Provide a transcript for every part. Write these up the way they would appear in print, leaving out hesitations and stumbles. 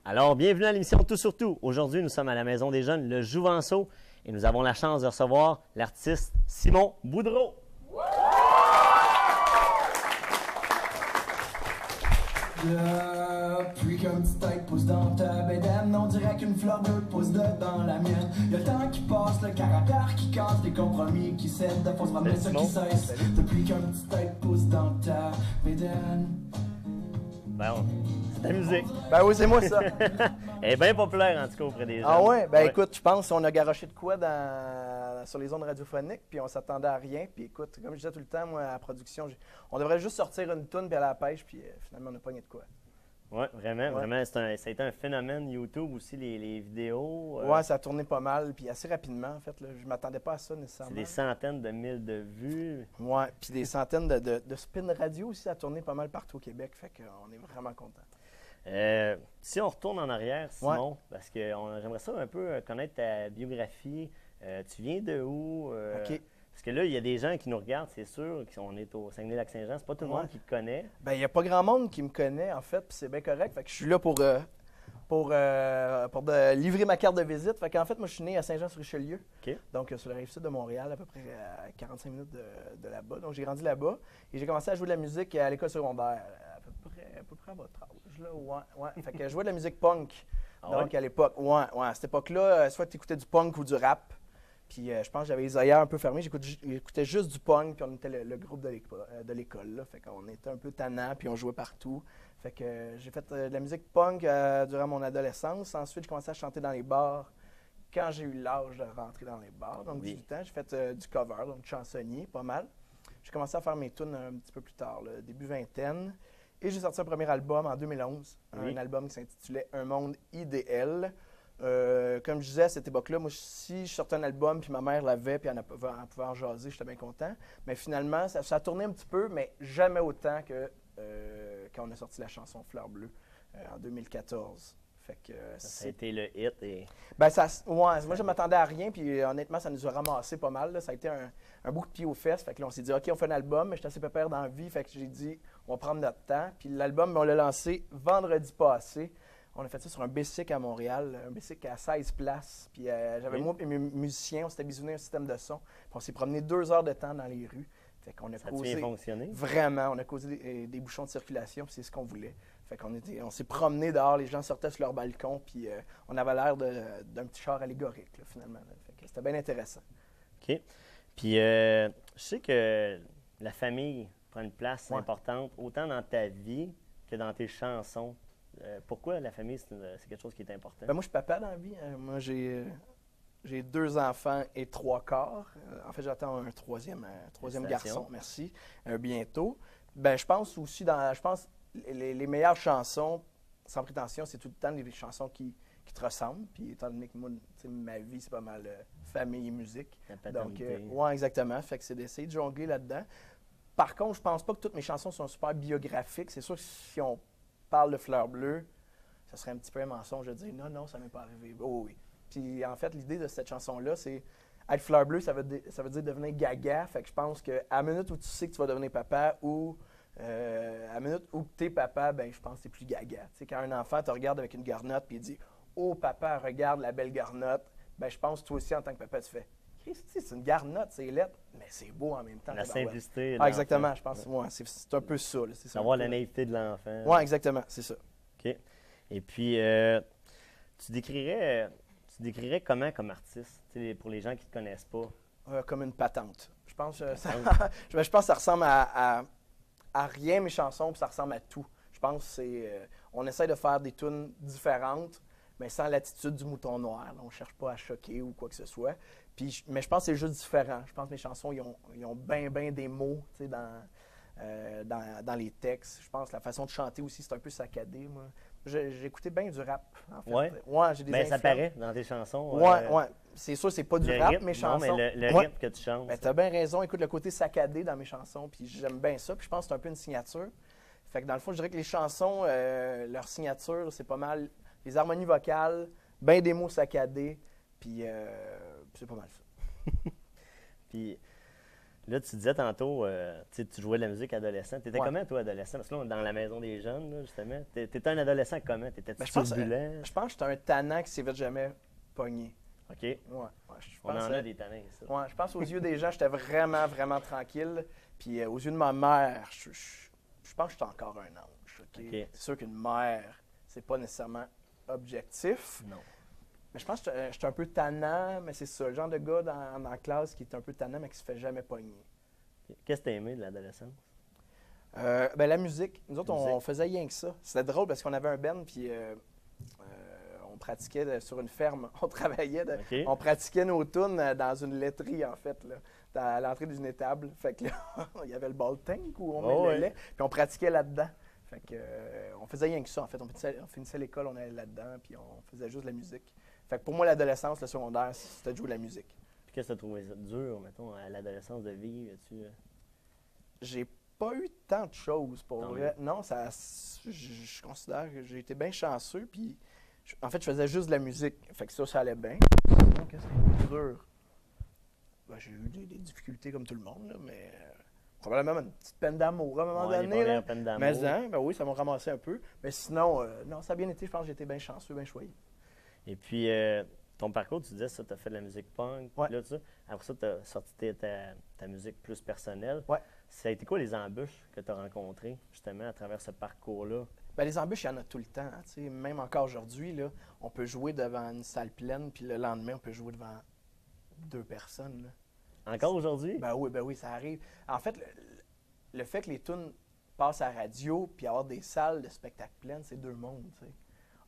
Alors, bienvenue à l'émission Tout sur Tout. Aujourd'hui, nous sommes à la Maison des Jeunes, le Jouvenceau, et nous avons la chance de recevoir l'artiste Simon Boudreau. Puis qu'un petit tête pousse dans ta bédaine, on dirait qu'une fleur bleue pousse dans la mienne. Y'a le temps qui passe, le caractère qui casse, des compromis qui cèdent, de fausses promesses qui cessent. Depuis qu'un petit tête pousse dans ta bédaine. Ben, c'est ta musique. Ben oui, c'est moi ça. Elle est bien populaire en tout cas auprès des jeunes. Ah ouais? Ben écoute, je pense qu'on a garoché de quoi sur les ondes radiophoniques, puis on s'attendait à rien. Puis écoute, comme je disais tout le temps, moi, à la production, on devrait juste sortir une toune puis aller à la pêche, puis finalement, on a pogné de quoi. Oui, vraiment, vraiment. Ça a été un phénomène YouTube aussi, les vidéos. Ouais, ça a tourné pas mal, puis assez rapidement, en fait. Là. Je m'attendais pas à ça nécessairement. C'est des centaines de mille de vues. Ouais, puis des centaines de spin radio aussi, ça a tourné pas mal partout au Québec, fait qu'on est vraiment contents. Si on retourne en arrière, Simon, parce que j'aimerais ça un peu connaître ta biographie. Tu viens de où? OK. Parce que là, il y a des gens qui nous regardent, c'est sûr, on est au Saguenay-Lac-Saint-Jean. C'est pas tout le monde qui te connaît. Ben, il n'y a pas grand monde qui me connaît, en fait, puis c'est bien correct. Fait que je suis là pour livrer ma carte de visite. Fait qu'en fait, moi, je suis né à Saint-Jean-sur-Richelieu. OK. Donc, sur la rive sud de Montréal, à peu près à 45 minutes de là-bas. Donc, j'ai grandi là-bas. Et j'ai commencé à jouer de la musique à l'école secondaire, à peu près à votre âge. Là. Ouais. Fait que je jouais de la musique punk. Donc, à l'époque, à cette époque-là, soit tu écoutais du punk ou du rap. Puis je pense que j'avais les œillères un peu fermés. J'écoutais juste du punk, puis on était le groupe de l'école. Fait qu'on était un peu tannants, puis on jouait partout. Fait que j'ai fait de la musique punk durant mon adolescence. Ensuite, j'ai commencé à chanter dans les bars quand j'ai eu l'âge de rentrer dans les bars. Donc, 18 ans, j'ai fait du cover, donc chansonnier, pas mal. J'ai commencé à faire mes tunes un petit peu plus tard, là, début vingtaine. Et j'ai sorti un premier album en 2011, un album qui s'intitulait « Un monde idéal ». Comme je disais à cette époque-là, moi, si je sortais un album, puis ma mère l'avait, puis elle pouvait en jaser, j'étais bien content. Mais finalement, ça a tourné un petit peu, mais jamais autant que quand on a sorti la chanson Fleur bleue en 2014. Fait que, ça a été le hit. Ben, moi, je m'attendais à rien, puis honnêtement, ça nous a ramassé pas mal. Là. Ça a été un bout de pied aux fesses. Fait que là, on s'est dit, OK, on fait un album, mais j'étais assez pépère dans la vie. Fait que j'ai dit, on va prendre notre temps. Puis l'album, on l'a lancé vendredi passé. On a fait ça sur un bicycle à Montréal, un bicycle à 16 places. Puis j'avais moi et mes musiciens, on s'était bisouné un système de son. Puis on s'est promené 2 heures de temps dans les rues. Fait qu'on a causé. Ça a bien fonctionné? Vraiment, on a causé des bouchons de circulation, puis c'est ce qu'on voulait. Fait on s'est promené dehors, les gens sortaient sur leur balcon, puis on avait l'air d'un petit char allégorique, là, finalement. Là. Fait que c'était bien intéressant. OK. Puis je sais que la famille prend une place importante, autant dans ta vie que dans tes chansons. Pourquoi la famille, c'est quelque chose qui est important? Ben moi, je suis papa dans la vie. Moi, j'ai 2 enfants et 3 quarts. En fait, j'attends un troisième garçon, merci, bientôt. Ben, je pense aussi, les meilleures chansons, sans prétention, c'est tout le temps des chansons qui te ressemblent. Puis étant donné que moi, ma vie, c'est pas mal famille et musique. Donc, exactement. Fait que c'est d'essayer de jongler là-dedans. Par contre, je pense pas que toutes mes chansons sont super biographiques. C'est sûr que si on parle de Fleur bleue, ça serait un petit peu un mensonge de dire non, ça m'est pas arrivé. Oh oui. Puis en fait, l'idée de cette chanson-là, c'est être Fleur bleue, ça veut dire devenir gaga. Fait que je pense qu'à la minute où tu sais que tu vas devenir papa ou à la minute où tu es papa, ben je pense que c'est plus gaga. Tu sais, quand un enfant te regarde avec une garnotte et il dit oh papa, regarde la belle garnotte, ben je pense que toi aussi en tant que papa, tu fais c'est une garnotte, c'est lettre, mais c'est beau en même temps. La simplicité. Exactement, je pense. C'est un peu ça. Savoir la naïveté de l'enfant. Oui, exactement, c'est ça. OK. Et puis, tu décrirais comment comme artiste, pour les gens qui ne te connaissent pas? Comme une patente. Je pense que ça ressemble à rien, mes chansons, puis ça ressemble à tout. Je pense que on essaie de faire des tunes différentes, mais sans l'attitude du mouton noir. Là, on ne cherche pas à choquer ou quoi que ce soit. Mais je pense que c'est juste différent. Je pense que mes chansons, ils ont bien des mots dans les textes. Je pense que la façon de chanter aussi, c'est un peu saccadé, moi. J'écoutais bien du rap, en fait. J'ai des ça paraît dans tes chansons. Oui. C'est sûr, c'est pas du rap, rythme, mes chansons. Non, mais le rythme que tu chantes. Ben, t'as bien raison. Écoute, le côté saccadé dans mes chansons, puis j'aime bien ça. Puis je pense que c'est un peu une signature. Fait que dans le fond, je dirais que les chansons, leur signature, c'est pas mal les harmonies vocales, bien des mots saccadés, puis c'est pas mal ça. Puis Là, tu disais tantôt, tu jouais de la musique adolescent. T'étais Ouais. comment, toi, adolescent? Parce que là, on est dans la maison des jeunes, là, justement. T'étais un adolescent comment? T'étais-tu Ben, je pense, turbulent? je pense que j'étais un tannant qui s'est fait jamais pogné. OK. Ouais, je On pense, en a des tanins, ça. ouais, je pense aux yeux des gens, j'étais vraiment, vraiment tranquille. Puis aux yeux de ma mère, je pense que j'étais encore un ange. OK? OK. C'est sûr qu'une mère, c'est pas nécessairement objectif. Non. Mais je pense que j'étais un peu tannant, mais c'est ça, le genre de gars dans la classe qui est un peu tannant, mais qui se fait jamais pogner. Qu'est-ce que t'as aimé de l'adolescence? Ben, la musique. Nous autres, Musique. on faisait rien que ça. C'était drôle parce qu'on avait un band, puis on pratiquait sur une ferme. On travaillait, OK. on pratiquait nos tunes dans une laiterie, en fait, là, à l'entrée d'une étable. Fait que là, il y avait le ball tank où on Oh, met ouais. le lait, puis on pratiquait là-dedans. Fait que, on faisait rien que ça, en fait. On finissait l'école, on allait là-dedans, puis on faisait juste de la musique. Fait que pour moi, l'adolescence, le secondaire, c'était de jouer de la musique. Puis qu'est-ce que t'as trouvé ça dur, mettons, à l'adolescence de vivre? J'ai pas eu tant de choses pour Tant vrai. Non, je considère que j'ai été bien chanceux. Puis, en fait, je faisais juste de la musique. Fait que ça allait bien. Sinon, qu'est-ce qui est plus dur? Ben, j'ai eu des difficultés comme tout le monde, là, mais probablement une petite peine d'amour à un moment Ouais, les donné. Là. premières peines d'amour. Mais ben oui, ça m'a ramassé un peu. Mais sinon, non, ça a bien été. Je pense que j'ai été bien chanceux, bien choyé. Et puis, ton parcours, tu disais ça, tu as fait de la musique punk, Ouais. puis là, tout ça. Après ça, tu as sorti ta musique plus personnelle. Ouais. Ça a été quoi les embûches que tu as rencontrées, justement, à travers ce parcours-là? Ben, les embûches, il y en a tout le temps. Hein, tu sais. Même encore aujourd'hui, là, on peut jouer devant une salle pleine, puis le lendemain, on peut jouer devant 2 personnes. Là. Encore aujourd'hui? Ben oui, ça arrive. En fait, le fait que les tunes passent à la radio puis avoir des salles de spectacle pleines, c'est 2 mondes. Tu sais.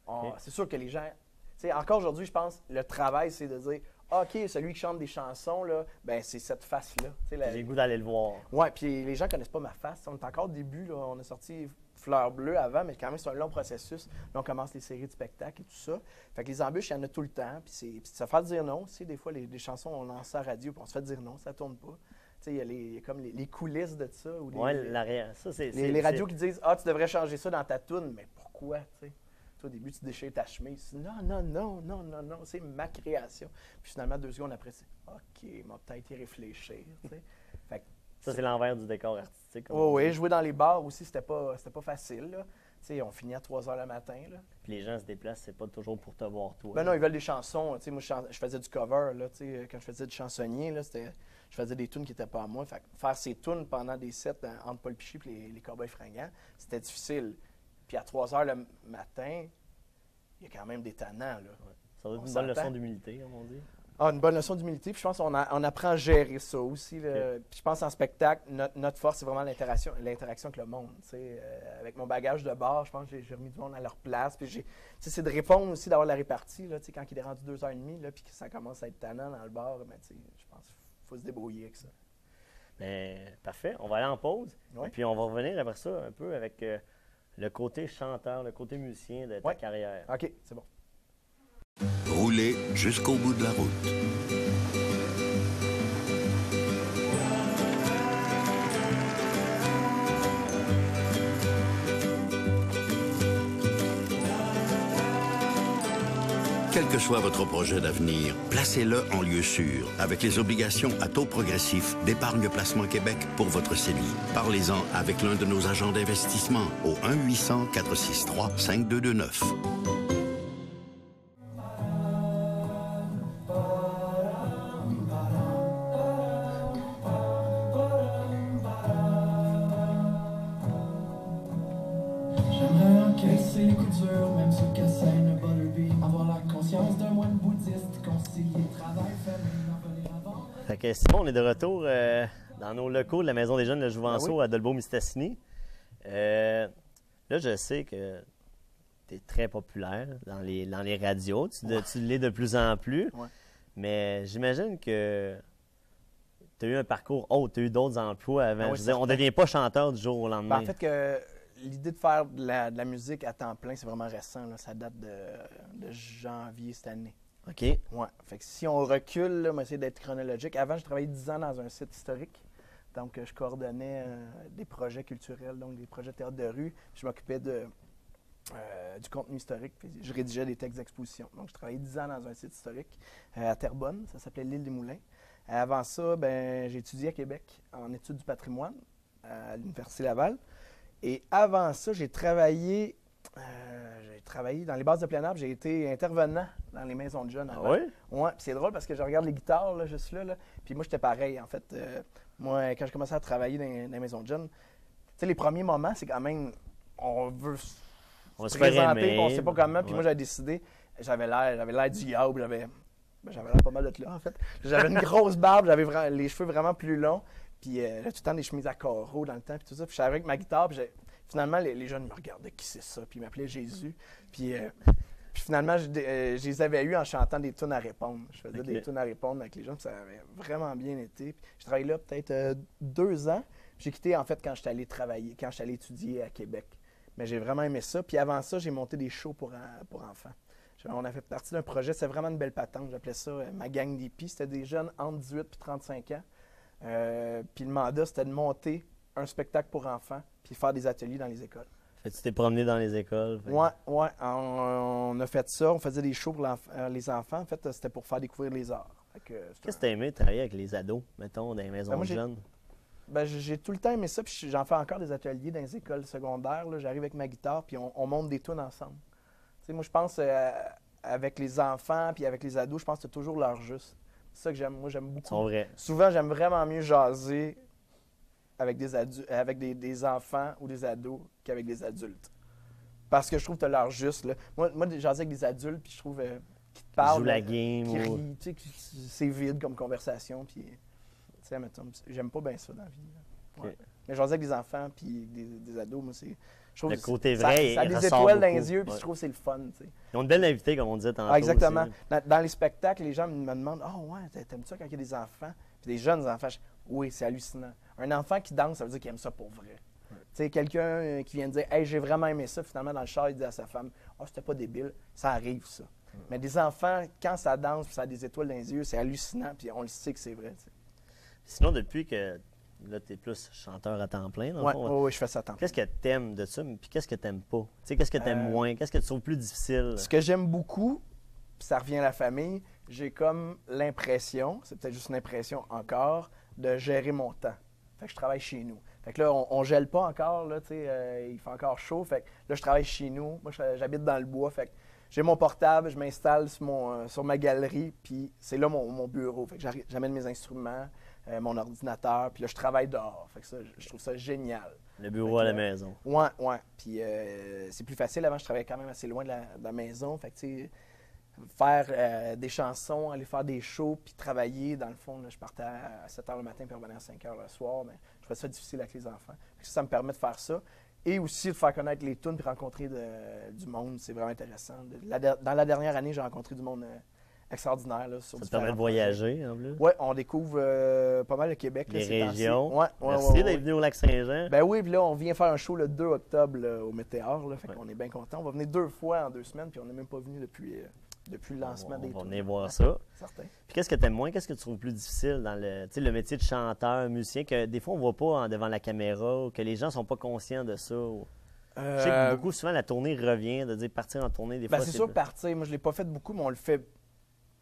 Ok. C'est sûr que les gens. Tu sais, encore aujourd'hui, je pense, le travail, c'est de dire OK, celui qui chante des chansons, là, ben c'est cette face-là. Tu sais, J'ai le goût d'aller le voir. Ouais, puis les gens connaissent pas ma face. On est encore au début, là, on a sorti Fleur Bleue avant, mais quand même, c'est un long processus. Là, on commence les séries de spectacles et tout ça. Fait que les embûches, il y en a tout le temps. Puis ça fait dire non aussi. Des fois, les chansons, on lance ça à la radio, puis on se fait dire non, ça tourne pas. Tu sais, il y a comme les coulisses de ça. Ou Ouais, l'arrière. Ça, c'est. les radios qui disent Ah, tu devrais changer ça dans ta toune. Mais pourquoi, tu sais? Toi, au début, tu déchires ta chemise. Non, c'est ma création. Puis finalement, 2 secondes après, c'est OK, m'a peut-être y réfléchir. Tu sais. Fait que Ça, c'est l'envers du décor artistique. comme oui, on oui, dit. jouer dans les bars aussi, c'était pas facile. Là. Tu sais, on finit à 3 h le matin. Là. Puis les gens se déplacent, c'est pas toujours pour te voir, toi. Ben non, ils veulent des chansons. Tu sais, moi, je faisais du cover. Là, tu sais, quand je faisais du chansonnier, là, je faisais des tunes qui n'étaient pas à moi. Fait que faire ces tunes pendant des sets entre Paul Piché et les Cowboys Fringants, c'était difficile. Puis à 3 h le matin, il y a quand même des tannants. Là. Ouais. Ça doit être On une bonne s'entend. leçon d'humilité, comme on dit. Ah, une bonne leçon d'humilité. Puis je pense qu'on apprend à gérer ça aussi. Là. Puis je pense en spectacle, notre force, c'est vraiment l'interaction avec le monde. Tu sais. Avec mon bagage de bar, je pense que j'ai remis du monde à leur place. Puis tu sais, c'est de répondre aussi, d'avoir la répartie. Là, tu sais, quand il est rendu 2 h 30, là, puis que ça commence à être tannant dans le bar, ben, tu sais, je pense qu'il faut se débrouiller avec ça. Mais parfait, on va aller en pause. Ouais. Et puis on va revenir après ça un peu avec le côté chanteur, le côté musicien de ta Ouais. carrière. OK, c'est bon. Roulez jusqu'au bout de la route. Quel que soit votre projet d'avenir, placez-le en lieu sûr avec les obligations à taux progressif d'Épargne Placement Québec pour votre CELI. Parlez-en avec l'un de nos agents d'investissement au 1-800-463-5229. J'aimerais encaisser les coups durs, même ceux que c'est une Butterby. Avoir la conscience d'un moine bouddhiste, concilier travail, famille, en venir avant. Fait que Simon, on est de retour dans nos locaux de la Maison des Jeunes de Jouvenceau à Dolbeau-Mistassini. Là, je sais que tu es très populaire dans les radios. Tu l'es de plus en plus. Ouais. Mais j'imagine que tu as eu un parcours autre, tu as eu d'autres emplois avant. Ah oui, Je veux dire, on ne certain. devient pas chanteur du jour au lendemain. Ben, en fait, que l'idée de faire de la musique à temps plein, c'est vraiment récent. Là. Ça date de janvier cette année. OK. Ouais. Fait que si on recule, là, on va essayer d'être chronologique. Avant, j'ai travaillé 10 ans dans un site historique. Donc, je coordonnais des projets culturels, donc des projets de théâtre de rue. Je m'occupais du contenu historique. Puis je rédigeais des textes d'exposition. Donc, je travaillais 10 ans dans un site historique à Terrebonne. Ça s'appelait l'Île des Moulins. Avant ça, ben, j'ai étudié à Québec en études du patrimoine à l'Université Laval. Et avant ça, j'ai travaillé dans les bases de plein air. J'ai été intervenant dans les maisons de jeunes. Ah oui? Ouais, puis c'est drôle parce que je regarde les guitares là, juste là. Puis moi, j'étais pareil. En fait, moi, quand je commençais à travailler dans les maisons de jeunes, tu sais, les premiers moments, c'est quand même, on veut se présenter, puis on sait pas comment. Puis moi, j'avais décidé, j'avais l'air du diable, j'avais l'air pas mal de là, en fait. J'avais une grosse barbe, j'avais les cheveux vraiment plus longs. Puis tout le temps des chemises à carreaux dans le temps, puis tout ça. Puis j'arrivais avec ma guitare, puis finalement, les jeunes me regardaient, qui c'est ça? Puis ils m'appelaient Jésus. Puis finalement, je les avais eus en chantant des tunes à répondre. Je faisais des tunes à répondre avec les jeunes, puis ça avait vraiment bien été. Puis j'ai travaillé là peut-être 2 ans. J'ai quitté, en fait, quand j'étais allé travailler, quand j'étais allé étudier à Québec. Mais j'ai vraiment aimé ça. Puis avant ça, j'ai monté des shows pour enfants. On a fait partie d'un projet, c'est vraiment une belle patente. J'appelais ça ma gang d'hippies. C'était des jeunes entre 18 et 35 ans. Puis le mandat, c'était de monter un spectacle pour enfants puis faire des ateliers dans les écoles. Fait que tu t'es promené dans les écoles? Ouais. On a fait ça. On faisait des shows pour les enfants. En fait, c'était pour faire découvrir les arts. Qu'est-ce que tu as aimé travailler avec les ados, mettons, dans les maisons de jeunes? Ben, j'ai tout le temps aimé ça. Puis j'en fais encore des ateliers dans les écoles secondaires. J'arrive avec ma guitare puis on monte des tunes ensemble. T'sais, moi, je pense avec les enfants puis avec les ados, je pense que c'est toujours l'heure juste. C'est ça que j'aime. Moi, j'aime beaucoup. C'est vrai. Souvent, j'aime vraiment mieux jaser avec des enfants ou des ados qu'avec des adultes. Parce que je trouve que tu as l'heure juste. Là. Moi, jaser avec des adultes, puis je trouve qu'ils te parlent. Ils jouent la game. Qui rient, tu sais, c'est vide comme conversation. Puis, tu sais, j'aime pas bien ça dans la vie. Ouais. Okay. Mais jaser avec des enfants puis des ados, moi, c'est... Je trouve le côté vrai, ça a des étoiles dans les yeux, puis je trouve que c'est le fun. T'sais. Ils ont une belle invité, comme on disait tantôt. Exactement. Aussi. Dans les spectacles, les gens me demandent « Ah ouais, t'aimes ça quand il y a des enfants? » Puis des jeunes enfants, oui, c'est hallucinant. Un enfant qui danse, ça veut dire qu'il aime ça pour vrai. Tu sais, quelqu'un qui vient de dire « Hey, j'ai vraiment aimé ça », finalement, dans le char, il dit à sa femme « Oh, c'était pas débile. » Ça arrive, ça. Mais des enfants, quand ça danse, puis ça a des étoiles dans les yeux, c'est hallucinant, puis on le sait que c'est vrai. T'sais. Sinon, depuis que là, tu es plus chanteur à temps plein, dans le fond. Oui, je fais ça à temps plein. Qu'est-ce que tu aimes de ça, puis qu'est-ce que tu n'aimes pas? Qu'est-ce que tu aimes moins? Qu'est-ce que tu trouves plus difficile? Ce que j'aime beaucoup, puis ça revient à la famille, j'ai comme l'impression, c'est peut-être juste une impression encore, de gérer mon temps. Fait que je travaille chez nous. Fait que là, on gèle pas encore, là, il fait encore chaud. Fait que là, je travaille chez nous. Moi, j'habite dans le bois. Fait que j'ai mon portable, je m'installe sur ma galerie, puis c'est là mon bureau. Fait que j'amène mes instruments, mon ordinateur, puis là, je travaille dehors. Fait que ça, je trouve ça génial. Le bureau à la maison. Ouais. Puis c'est plus facile. Avant, je travaillais quand même assez loin de la maison. Fait que, tu sais, faire des chansons, aller faire des shows, puis travailler. Dans le fond, là, je partais à 7 h le matin, puis revenais à 5 h le soir. Mais je trouvais ça difficile avec les enfants. Ça me permet de faire ça. Et aussi de faire connaître les tunes, puis rencontrer du monde. C'est vraiment intéressant. Dans la dernière année, j'ai rencontré du monde extraordinaire. Là, sur ça te permet de voyager, en plus? Oui, on découvre pas mal le Québec. Les régions. Merci d'être venu au Lac-Saint-Jean. Ben oui, puis là, on vient faire un show le 2 octobre là, au Météor. Là, fait qu'on est bien contents. On va venir 2 fois en 2 semaines, puis on n'est même pas venu depuis le lancement des tunes. On va venir voir ça. Certain. Puis qu'est-ce que tu aimes moins? Qu'est-ce que tu trouves plus difficile dans le métier de chanteur, musicien, que des fois, on ne voit pas devant la caméra, ou que les gens ne sont pas conscients de ça? Je sais que beaucoup, souvent, la tournée revient, de dire partir en tournée, des fois. C'est sûr, partir. Moi, je ne l'ai pas fait beaucoup, mais on le fait.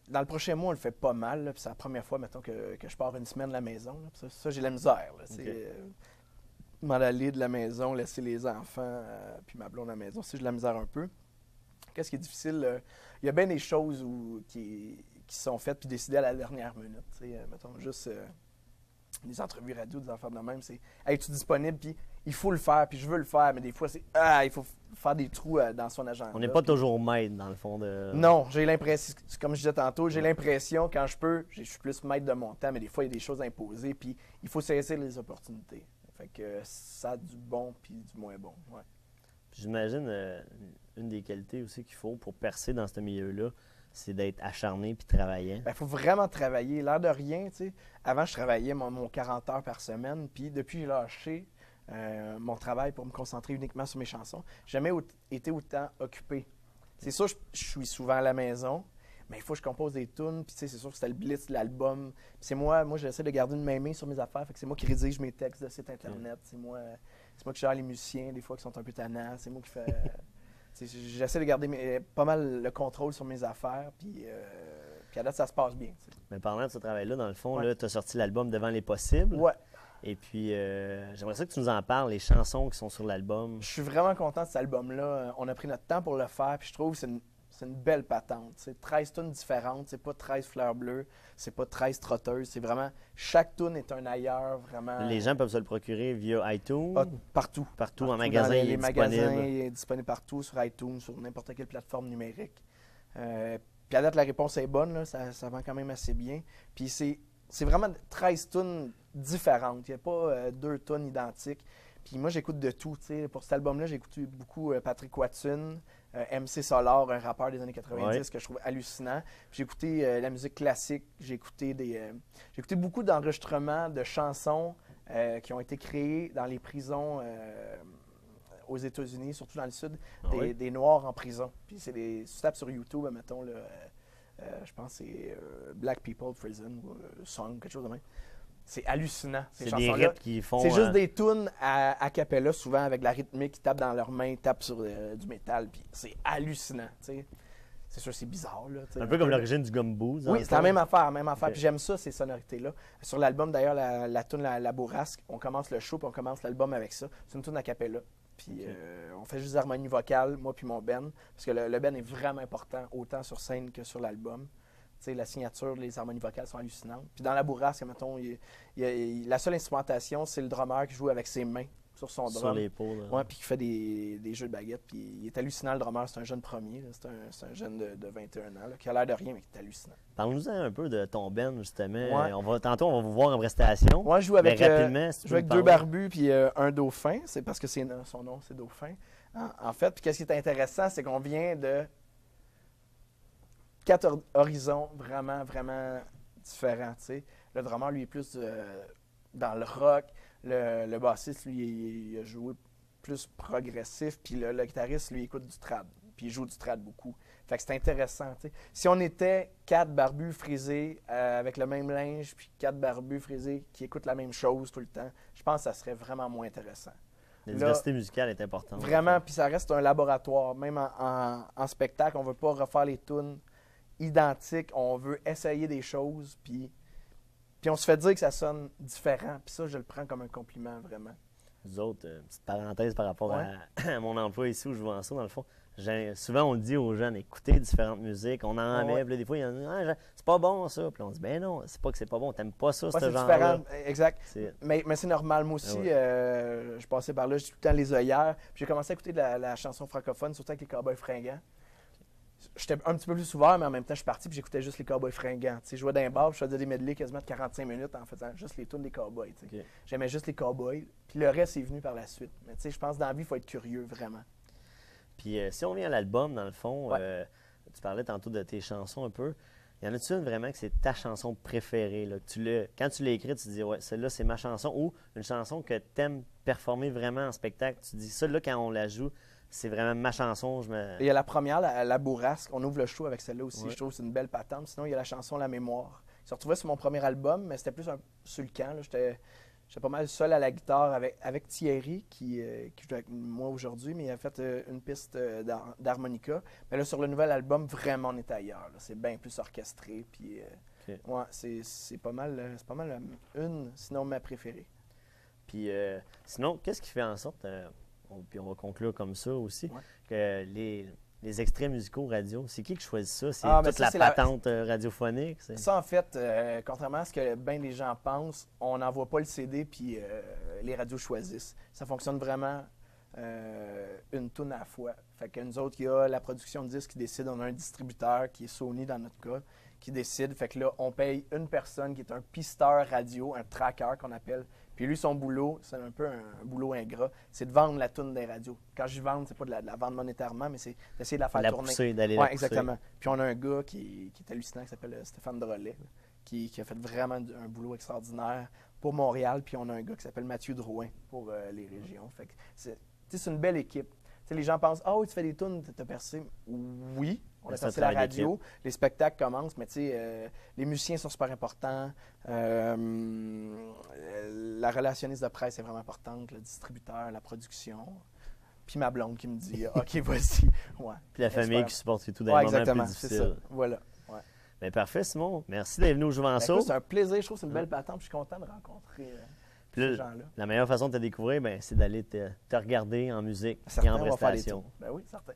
Dans le prochain mois, on le fait pas mal. Là, puis c'est la première fois, mettons, que je pars une semaine de la maison. Là, ça, j'ai la misère. M'en aller de la maison, laisser les enfants, puis ma blonde à la maison. Si j'ai la misère un peu. Qu'est-ce qui est difficile? Il y a bien des choses qui sont faites puis décidées à la dernière minute. Mettons, juste les entrevues radio, des affaires de même, c'est « Es-tu disponible? » Puis il faut le faire, puis je veux le faire, mais des fois, c'est « il faut faire des trous dans son agenda. » On n'est pas toujours maître, dans le fond. Non, j'ai l'impression, comme je disais tantôt, j'ai l'impression, quand je peux, je suis plus maître de mon temps, mais des fois, il y a des choses imposées, puis il faut saisir les opportunités. Fait que ça a du bon puis du moins bon, ouais. J'imagine une des qualités aussi qu'il faut pour percer dans ce milieu-là, c'est d'être acharné puis travaillant. Il faut vraiment travailler. L'air de rien, tu sais. Avant, je travaillais mon 40 heures par semaine, puis depuis, j'ai lâché mon travail pour me concentrer uniquement sur mes chansons. J'ai jamais été autant occupé. C'est sûr, je suis souvent à la maison, mais il faut que je compose des tunes, puis tu sais, c'est sûr que c'était le blitz de l'album. C'est moi j'essaie de garder une main sur mes affaires, fait que c'est moi qui rédige mes textes de site internet, c'est moi qui gère les musiciens, des fois, qui sont un peu tannants, c'est moi qui fais... J'essaie de garder pas mal le contrôle sur mes affaires, puis Puis à date, ça se passe bien. T'sais. Mais parlant de ce travail-là, dans le fond, Ouais. tu as sorti l'album Devant les possibles. Ouais. Et puis, j'aimerais ça que tu nous en parles, les chansons qui sont sur l'album. Je suis vraiment content de cet album-là. On a pris notre temps pour le faire, puis je trouve que c'est une belle patente. C'est 13 tunes différentes, c'est pas 13 fleurs bleues, c'est pas 13 trotteuses, c'est vraiment... Chaque tune est un ailleurs, vraiment... Les gens peuvent se le procurer via iTunes. Partout. Partout, en Dans magasin, il est les magasins, disponible. il est disponible partout, sur iTunes, sur n'importe quelle plateforme numérique. Puis à date, la réponse est bonne, là, ça vend quand même assez bien. Puis c'est vraiment 13 tunes différentes. Il n'y a pas 2 tunes identiques. Puis moi, j'écoute de tout. T'sais. Pour cet album-là, j'ai écouté beaucoup Patrick Watson, MC Solar, un rappeur des années 90 que je trouve hallucinant. Puis j'ai écouté la musique classique. J'ai écouté beaucoup d'enregistrements de chansons qui ont été créées dans les prisons aux États-Unis, surtout dans le sud, des Noirs en prison. Puis si tu tapes sur YouTube, mettons, là, je pense que c'est Black People Prison, Song, quelque chose de même. C'est hallucinant, ces C'est des chansons-là. rips qui font... C'est juste des tunes a cappella, souvent avec la rythmique, qui tapent dans leurs mains, tapent sur du métal, puis c'est hallucinant, tu sais. C'est sûr, c'est bizarre, là. Un peu comme l'origine du gumbo. Oui, c'est la même affaire, Okay. Puis j'aime ça, ces sonorités-là. Sur l'album, d'ailleurs, la tune la Bourrasque, on commence le show, puis on commence l'album avec ça. C'est une tune a cappella. Puis on fait juste d'harmonie vocale, moi puis mon Ben, parce que le Ben est vraiment important, autant sur scène que sur l'album. T'sais, la signature, les harmonies vocales sont hallucinantes. Puis dans la Bourrasque, mettons, la seule instrumentation, c'est le drummer qui joue avec ses mains sur son drum. Sur l'épaule. Ouais, puis qui fait des jeux de baguette. Puis il est hallucinant, le drummer. C'est un jeune premier. C'est un jeune de 21 ans là, qui a l'air de rien, mais qui est hallucinant. Parle-nous un peu de ton Ben, justement. Ouais. Tantôt, on va vous voir en prestation. Moi, je joue avec, rapidement, si tu je joue avec peux 2 me parler. barbus puis un dauphin. C'est parce que son nom, c'est Dauphin. En fait, puis qu'est-ce qui est intéressant, c'est qu'on vient de 4 horizons vraiment, vraiment différents. T'sais. Le drummer, lui, est plus dans le rock. Le bassiste, lui, il a joué plus progressif. Puis le guitariste, lui, écoute du trad. Puis il joue du trad beaucoup. Fait que c'est intéressant. T'sais. Si on était 4 barbus frisés avec le même linge, puis 4 barbus frisés qui écoutent la même chose tout le temps, je pense que ça serait vraiment moins intéressant. La diversité musicale est importante. Vraiment, puis ça reste un laboratoire. Même en spectacle, on ne veut pas refaire les tunes identiques. On veut essayer des choses, puis on se fait dire que ça sonne différent. Puis ça, je le prends comme un compliment, vraiment. Nous autres, petite parenthèse par rapport Ouais. à mon emploi ici où je vois en ça, dans le fond. Souvent, on le dit aux jeunes, écoutez différentes musiques, on en met, puis là, des fois, il y en a, c'est pas bon ça. Puis on dit, ben non, c'est pas que c'est pas bon, t'aimes pas ça, Ouais, ce c'est genre-là. différent, exact. C'est- Mais c'est normal. Moi aussi, je passais par là, j'ai tout le temps les œillères. Puis j'ai commencé à écouter de la chanson francophone, surtout avec les Cowboys fringants. J'étais un petit peu plus ouvert, mais en même temps, je suis parti puis j'écoutais juste les Cowboys fringants. Tu sais, je jouais dans un bar, puis je faisais des medley quasiment de 45 minutes en faisant juste les tunes des Cowboys. Tu sais. Ok. J'aimais juste les Cowboys, puis le reste est venu par la suite. Mais tu sais, je pense que dans la vie, il faut être curieux, vraiment. Puis si on vient à l'album, dans le fond, Ouais. tu parlais tantôt de tes chansons un peu. Y en a-tu une vraiment que c'est ta chanson préférée? Là, quand tu l'as écrite, tu te dis, ouais, celle-là, c'est ma chanson. Ou une chanson que tu aimes performer vraiment en spectacle. Tu te dis, celle-là, quand on la joue, c'est vraiment ma chanson. Il y a la première, la Bourrasque. On ouvre le show avec celle-là aussi. Ouais. Je trouve que c'est une belle patente. Sinon, il y a la chanson La Mémoire. Qui se retrouvait sur mon premier album, mais c'était plus sur le camp. Là. J'étais pas mal seul à la guitare avec Thierry, qui joue avec moi aujourd'hui, mais il a fait une piste d'harmonica. Mais là, sur le nouvel album, vraiment, on est ailleurs. Là. C'est bien plus orchestré. Puis, Ok. ouais, c'est pas mal, sinon ma préférée. Puis sinon, qu'est-ce qui fait en sorte, puis on va conclure comme ça aussi, Ouais. que les extraits musicaux radio, c'est qui choisit ça? C'est Ah, mais toute ça, la c'est patente radiophonique? Ça, en fait, contrairement à ce que bien des gens pensent, on n'envoie pas le CD puis les radios choisissent. Ça fonctionne vraiment une toune à la fois. Fait que nous autres, il y a la production de disques qui décide. On a un distributeur qui est Sony dans notre cas, qui décide. Fait que là, on paye une personne qui est un pisteur radio, un tracker qu'on appelle. Puis lui, son boulot, c'est un peu un boulot ingrat, c'est de vendre la toune des radios. Quand je vends, c'est pas de la vendre monétairement, mais c'est d'essayer de la faire La tourner. pousser, d'aller Oui, la pousser. exactement. Puis on a un gars qui est hallucinant, qui s'appelle Stéphane Drolet, là, qui a fait vraiment un boulot extraordinaire pour Montréal. Puis on a un gars qui s'appelle Mathieu Drouin pour les régions. Fait que c'est une belle équipe. T'sais, les gens pensent « Ah oui, tu fais des tunes, t'as percé. » Oui, on a Mais c'est un percé la travail radio, les spectacles commencent, mais les musiciens sont super importants. La relationniste de presse est vraiment importante, le distributeur, la production. Puis ma blonde qui me dit « OK, vas-y. » Ouais. Puis la Elle est famille super- qui supporte et tout Ouais, dans les moments exactement, plus c'est difficiles. ça. Voilà. Ouais. Ben, parfait, Simon. Merci d'être venu au Ben, Jouvenceau. écoute, c'est un plaisir, je trouve que c'est une belle patente, puis je suis content de rencontrer Puis ces là, gens-là. la meilleure façon de te découvrir, ben, c'est d'aller te regarder en musique et Certains, en on va faire des prestation. tours. Ben oui, certain.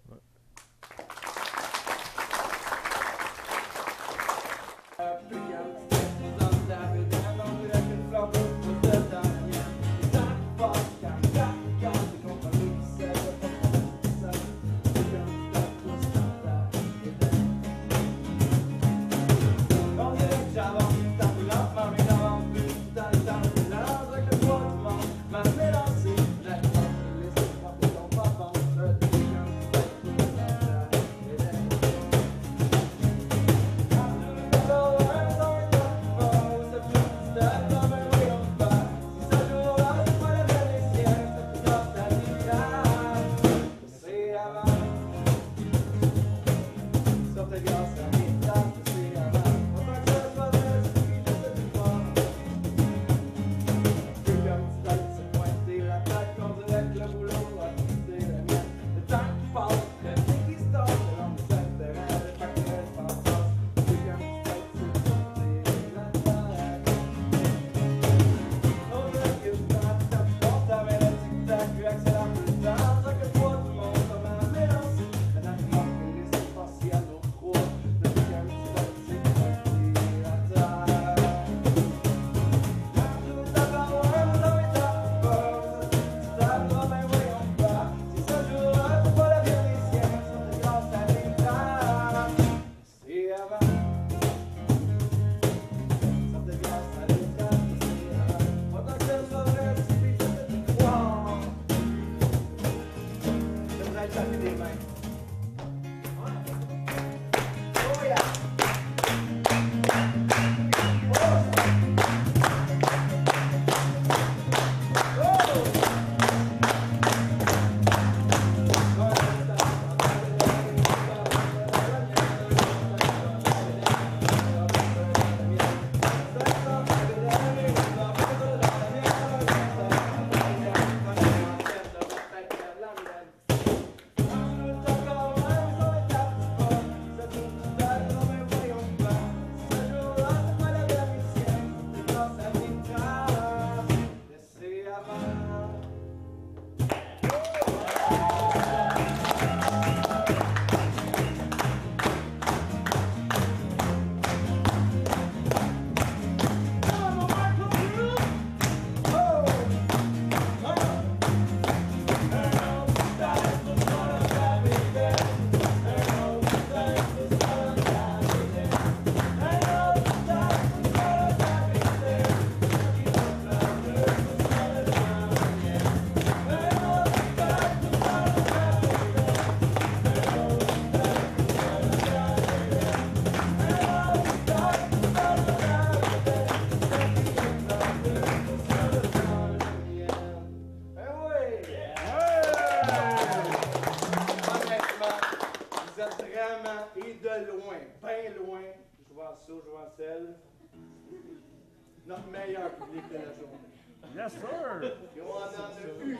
Notre meilleur public de la journée. Yes, sir! Et on en a eu.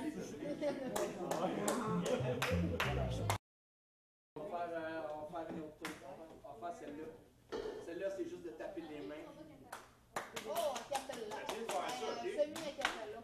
On va faire une autre tour. On va faire celle-là. Celle-là, c'est juste de taper les mains. Oh, un cappella. Semi-cappella.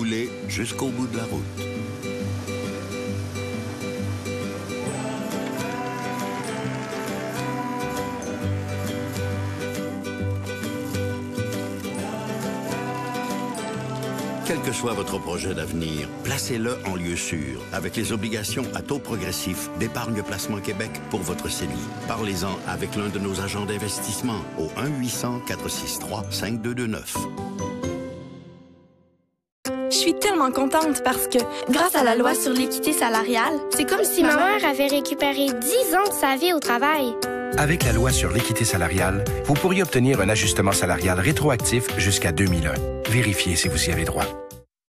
rouler jusqu'au bout de la route. Quel que soit votre projet d'avenir, placez-le en lieu sûr avec les obligations à taux progressif d'Épargne Placement Québec pour votre CELI. Parlez-en avec l'un de nos agents d'investissement au 1-800-463-5229. Je suis tellement contente parce que, grâce à la loi sur l'équité salariale, c'est comme si ma mère avait récupéré 10 ans de sa vie au travail. Avec la loi sur l'équité salariale, vous pourriez obtenir un ajustement salarial rétroactif jusqu'à 2001. Vérifiez si vous y avez droit.